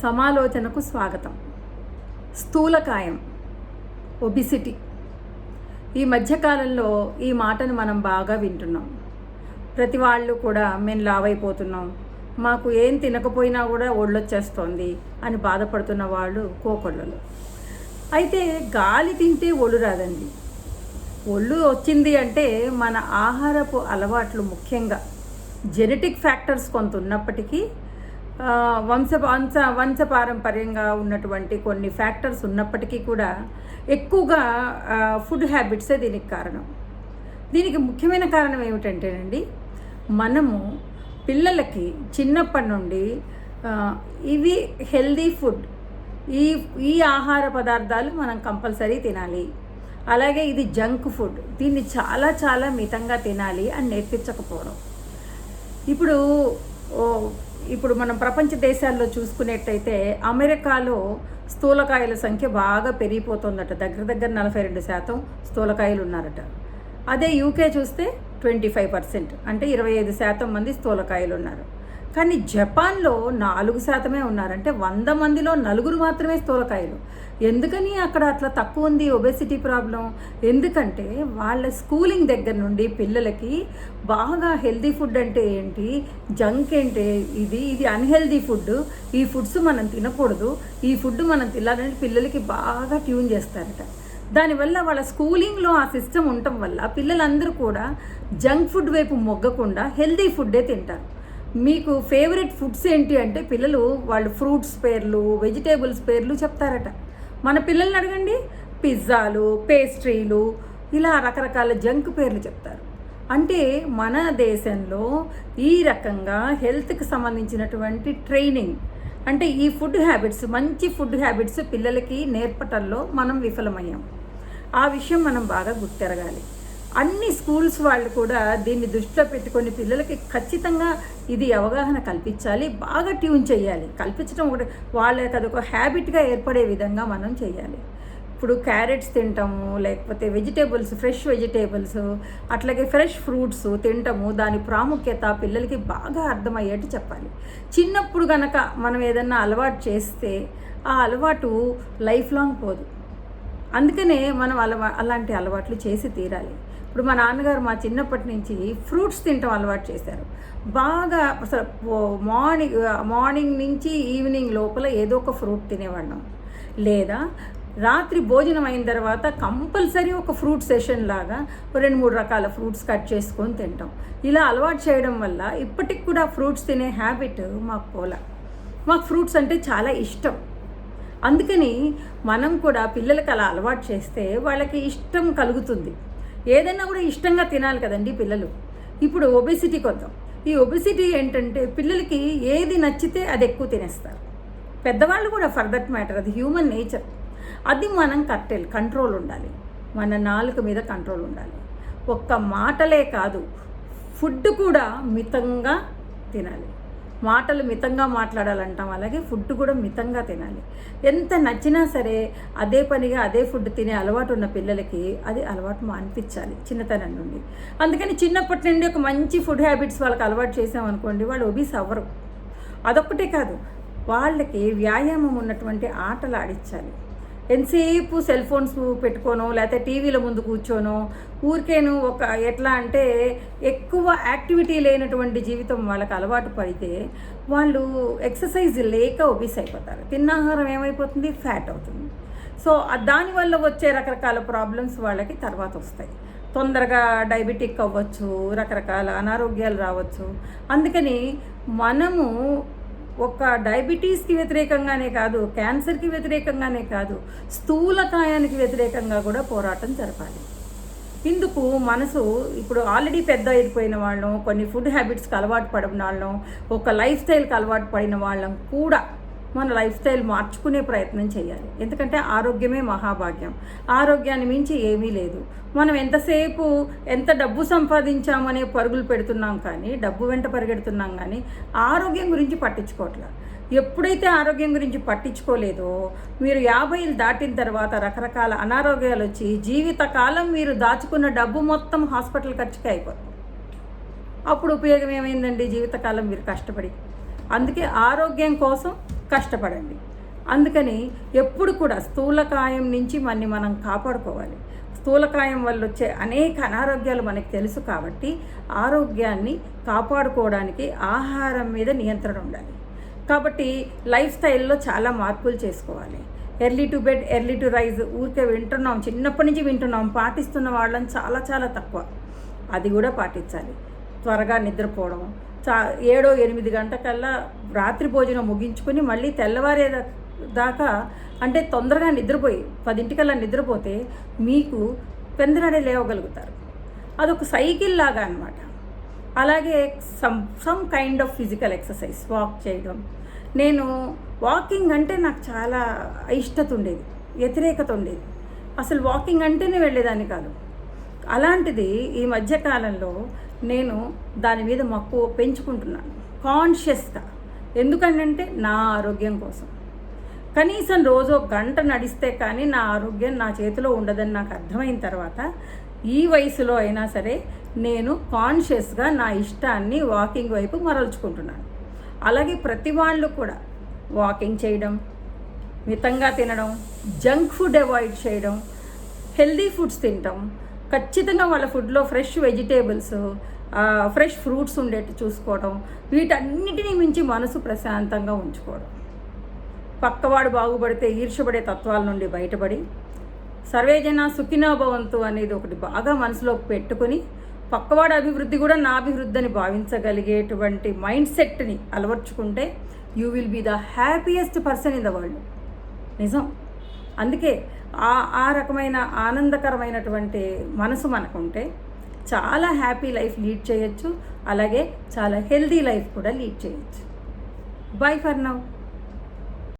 సమాలోచనకు స్వాగతం. స్థూలకాయం, ఒబిసిటీ. ఈ మధ్యకాలంలో ఈ మాటను మనం బాగా వింటున్నాం. ప్రతి వాళ్ళు కూడా మేము లావైపోతున్నాం, మాకు ఏం తినకపోయినా కూడా ఒళ్ళొచ్చేస్తోంది అని బాధపడుతున్న వాళ్ళు కోకొళ్ళలు. అయితే గాలి తింటే ఒళ్ళు రాదండి. ఒళ్ళు వచ్చింది అంటే మన ఆహారపు అలవాట్లు, ముఖ్యంగా జెనెటిక్ ఫ్యాక్టర్స్ కొంత ఉన్నప్పటికీ వంశపారంపర్యంగా ఉన్నటువంటి కొన్ని ఫ్యాక్టర్స్ ఉన్నప్పటికీ కూడా ఎక్కువగా ఫుడ్ హ్యాబిట్సే దీనికి కారణం. దీనికి ముఖ్యమైన కారణం ఏమిటంటేనండి, మనము పిల్లలకి చిన్నప్పటి నుండి ఇవి హెల్దీ ఫుడ్, ఈ ఆహార పదార్థాలు మనం కంపల్సరీ తినాలి, అలాగే ఇది జంక్ ఫుడ్, దీన్ని చాలా చాలా మితంగా తినాలి అని నేర్పించకపోవడం. ఇప్పుడు మనం ప్రపంచ దేశాల్లో చూసుకునేట్టయితే అమెరికాలో స్థూలకాయల సంఖ్య బాగా పెరిగిపోతుందట. దగ్గర 42% స్థూలకాయలు ఉన్నారట. అదే యూకే చూస్తే 25%, అంటే 25% మంది స్థూలకాయలు ఉన్నారు. కానీ జపాన్లో 4% ఉన్నారు. అంటే 100 మందిలో 4 మాత్రమే స్థూలకాయలు. ఎందుకని అక్కడ అట్లా తక్కువ ఉంది ఒబెసిటీ ప్రాబ్లం? ఎందుకంటే వాళ్ళ స్కూలింగ్ దగ్గర నుండి పిల్లలకి బాగా హెల్దీ ఫుడ్ అంటే ఏంటి, జంక్ ఏంటి, ఇది అన్హెల్దీ ఫుడ్, ఈ ఫుడ్స్ మనం తినకూడదు, ఈ ఫుడ్ మనం తినాలని పిల్లలకి బాగా ట్యూన్ చేస్తారట. దానివల్ల వాళ్ళ స్కూలింగ్లో ఆ సిస్టమ్ ఉండటం వల్ల పిల్లలందరూ కూడా జంక్ ఫుడ్ వైపు మొగ్గకుండా హెల్దీ ఫుడ్డే తింటారు. మీకు ఫేవరెట్ ఫుడ్స్ ఏంటి అంటే పిల్లలు వాళ్ళు ఫ్రూట్స్ పేర్లు, వెజిటేబుల్స్ పేర్లు చెప్తారట. మన పిల్లల్ని అడగండి, పిజ్జాలు, పేస్ట్రీలు, ఇలా రకరకాల జంక్ పేర్లు చెప్తారు. అంటే మన దేశంలో ఈ రకంగా హెల్త్కి సంబంధించినటువంటి ట్రైనింగ్, అంటే ఈ ఫుడ్ హ్యాబిట్స్, మంచి ఫుడ్ హ్యాబిట్స్ పిల్లలకి నేర్పటంలో మనం విఫలమయ్యాం. ఆ విషయం మనం బాగా గుర్తెరగాలి. అన్ని స్కూల్స్ వాళ్ళు కూడా దీన్ని దృష్టిలో పెట్టుకొని పిల్లలకి ఖచ్చితంగా ఇది అవగాహన కల్పించాలి, బాగా ట్యూన్ చేయాలి. కల్పించడం ఒకటి, వాళ్ళకి అదొక హ్యాబిట్గా ఏర్పడే విధంగా మనం చేయాలి. ఇప్పుడు క్యారెట్స్ తింటాము, లేకపోతే వెజిటేబుల్స్, ఫ్రెష్ వెజిటేబుల్స్, అట్లాగే ఫ్రెష్ ఫ్రూట్స్ తింటాము, దాని ప్రాముఖ్యత పిల్లలకి బాగా అర్థమయ్యేట్టు చెప్పాలి. చిన్నప్పుడు కనుక మనం ఏదన్నా అలవాటు చేస్తే ఆ అలవాటు లైఫ్ లాంగ్ పోదు. అందుకనే మనం అలాంటి అలవాట్లు చేసి తీరాలి. ఇప్పుడు మా నాన్నగారు మా చిన్నప్పటి నుంచి ఫ్రూట్స్ తినటం అలవాటు చేశారు. బాగా అసలు మార్నింగ్ నుంచి ఈవినింగ్ లోపల ఏదో ఒక ఫ్రూట్ తినేవాళ్ళం. లేదా రాత్రి భోజనం అయిన తర్వాత కంపల్సరీ ఒక ఫ్రూట్ సెషన్ లాగా 2-3 రకాల ఫ్రూట్స్ కట్ చేసుకొని తింటాం. ఇలా అలవాటు చేయడం వల్ల ఇప్పటికి కూడా ఫ్రూట్స్ తినే హ్యాబిట్ మాకు ఫ్రూట్స్ అంటే చాలా ఇష్టం. అందుకని మనం కూడా పిల్లలకి అలా అలవాటు చేస్తే వాళ్ళకి ఇష్టం కలుగుతుంది. ఏదైనా కూడా ఇష్టంగా తినాలి కదండి పిల్లలు. ఇప్పుడు ఒబెసిటీకి వద్దాం. ఈ ఒబెసిటీ ఏంటంటే పిల్లలకి ఏది నచ్చితే అది ఎక్కువ తినేస్తారు. పెద్దవాళ్ళు కూడా ఫర్ దట్ మ్యాటర్, అది హ్యూమన్ నేచర్. అది మనం కంట్రోల్ ఉండాలి. మన నాలుక మీద కంట్రోల్ ఉండాలి. ఒక్క మాటలే కాదు, ఫుడ్ కూడా మితంగా తినాలి. మాటలు మితంగా మాట్లాడాలంటాం, అలాగే ఫుడ్ కూడా మితంగా తినాలి. ఎంత నచ్చినా సరే అదే పనిగా అదే ఫుడ్ తినే అలవాటు ఉన్న పిల్లలకి అది అలవాటు మానిపించాలి చిన్నతనం నుండి. అందుకని చిన్నప్పటి నుండి ఒక మంచి ఫుడ్ హ్యాబిట్స్ వాళ్ళకి అలవాటు చేసామనుకోండి, వాళ్ళు ఒబీస్ అవ్వరు. అదొక్కటే కాదు, వాళ్ళకి వ్యాయామం ఉన్నటువంటి ఆటలు ఆడించాలి. ఎంతసేపు సెల్ ఫోన్స్ పెట్టుకోనో లేకపోతే టీవీల ముందు కూర్చోనో ఊరికేను ఎట్లా అంటే ఎక్కువ యాక్టివిటీ లేనటువంటి జీవితం వాళ్ళకి అలవాటు పడితే వాళ్ళు ఎక్సర్సైజ్ లేక ఒబీస్ అయిపోతారు. తిన్నాహారం ఏమైపోతుంది, ఫ్యాట్ అవుతుంది. సో దానివల్ల వచ్చే రకరకాల ప్రాబ్లమ్స్ వాళ్ళకి తర్వాత వస్తాయి. తొందరగా డయాబెటిక్ అవ్వచ్చు, రకరకాల అనారోగ్యాలు రావచ్చు. అందుకని మనము ఒక డయాబెటీస్కి వ్యతిరేకంగానే కాదు, క్యాన్సర్కి వ్యతిరేకంగానే కాదు, స్థూలకాయానికి వ్యతిరేకంగా కూడా పోరాటం జరపాలి. ఇందుకు మనసు ఇప్పుడు ఆల్రెడీ పెద్ద అయిపోయిన వాళ్ళం, కొన్ని ఫుడ్ హ్యాబిట్స్కి అలవాటు పడిన వాళ్ళం, ఒక లైఫ్ స్టైల్కి అలవాటు పడిన వాళ్ళం కూడా మన లైఫ్ స్టైల్ మార్చుకునే ప్రయత్నం చేయాలి. ఎందుకంటే ఆరోగ్యమే మహాభాగ్యం. ఆరోగ్యాన్ని మించి ఏమీ లేదు. మనం ఎంతసేపు ఎంత డబ్బు సంపాదించామనే పరుగులు పెడుతున్నాం, కానీ డబ్బు వెంట పరిగెడుతున్నాం, కానీ ఆరోగ్యం గురించి పట్టించుకోవట్లేదు. ఎప్పుడైతే ఆరోగ్యం గురించి పట్టించుకోలేదో మీరు 50 దాటిన తర్వాత రకరకాల అనారోగ్యాలు వచ్చి జీవితకాలం మీరు దాచుకున్న డబ్బు మొత్తం హాస్పిటల్ ఖర్చుకే అయిపోతుంది. అప్పుడు ఉపయోగం ఏమైందండి జీవితకాలం మీరు కష్టపడి? అందుకే ఆరోగ్యం కోసం కష్టపడండి. అందుకని ఎప్పుడు కూడా స్థూలకాయం నుంచి మనం కాపాడుకోవాలి. స్థూలకాయం వల్ల వచ్చే అనేక అనారోగ్యాలు మనకు తెలుసు కాబట్టి ఆరోగ్యాన్ని కాపాడుకోవడానికి ఆహారం మీద నియంత్రణ ఉండాలి. కాబట్టి లైఫ్ స్టైల్లో చాలా మార్పులు చేసుకోవాలి. Early to bed early to rise ఊరికే వింటున్నాం, చిన్నప్పటి నుంచి వింటున్నాం, పాటిస్తున్న వాళ్ళని చాలా చాలా తక్కువ. అది కూడా పాటించాలి. త్వరగా నిద్రపోవడం, 7-8 గంటకల్లా రాత్రి భోజనం ముగించుకొని మళ్ళీ తెల్లవారే దాకా, అంటే తొందరగా నిద్రపోయి 10 నిద్రపోతే మీకు పెందరాడే లేవగలుగుతారు. అదొక సైకిల్ లాగా అనమాట. అలాగే some kind of physical exercise, walk చేయడం. నేను వాకింగ్ అంటే నాకు చాలా ఇష్టత ఉండేది, వ్యతిరేకత ఉండేది. అసలు వాకింగ్ అంటేనే వెళ్ళేదాన్ని కాదు. అలాంటిది ఈ మధ్యకాలంలో నేను దాని మీద మక్కువ పెంచుకుంటున్నాను కాన్షియస్గా. ఎందుకంటే నా ఆరోగ్యం కోసం. కనీసం రోజు 1 గంట నడిస్తే కానీ నా ఆరోగ్యం నా చేతిలో ఉండదని నాకు అర్థమైన తర్వాత ఈ వయసులో అయినా సరే నేను కాన్షియస్గా నా ఇష్టాన్ని వాకింగ్ వైపు మరల్చుకుంటున్నాను. అలాగే ప్రతి వాళ్ళు కూడా వాకింగ్ చేయడం, మితంగా తినడం, జంక్ ఫుడ్ అవాయిడ్ చేయడం, హెల్దీ ఫుడ్స్ తినడం, ఖచ్చితంగా వాళ్ళ ఫుడ్లో ఫ్రెష్ వెజిటేబుల్స్, ఫ్రెష్ ఫ్రూట్స్ ఉండేట్టు చూసుకోవడం, వీటన్నిటినీ మించి మనసు ప్రశాంతంగా ఉంచుకోవడం. పక్కవాడు బాగుపడితే ఈర్ష్యపడే తత్వాల నుండి బయటపడి సర్వేజన సుఖినో భవంతు అనేది ఒకటి బాగా మనసులోకి పెట్టుకొని పక్కవాడి అభివృద్ధి కూడా నా అభివృద్ధి అని భావించగలిగేటువంటి మైండ్ సెట్ని అలవర్చుకుంటే you will be the happiest person in the world. నిజం. అందుకే ఆ రకమైన ఆనందకరమైనటువంటి మనసు మనకుంటే చాలా హ్యాపీ లైఫ్ లీడ్ చేయొచ్చు. అలాగే చాలా హెల్దీ లైఫ్ కూడా లీడ్ చేయొచ్చు. By for now.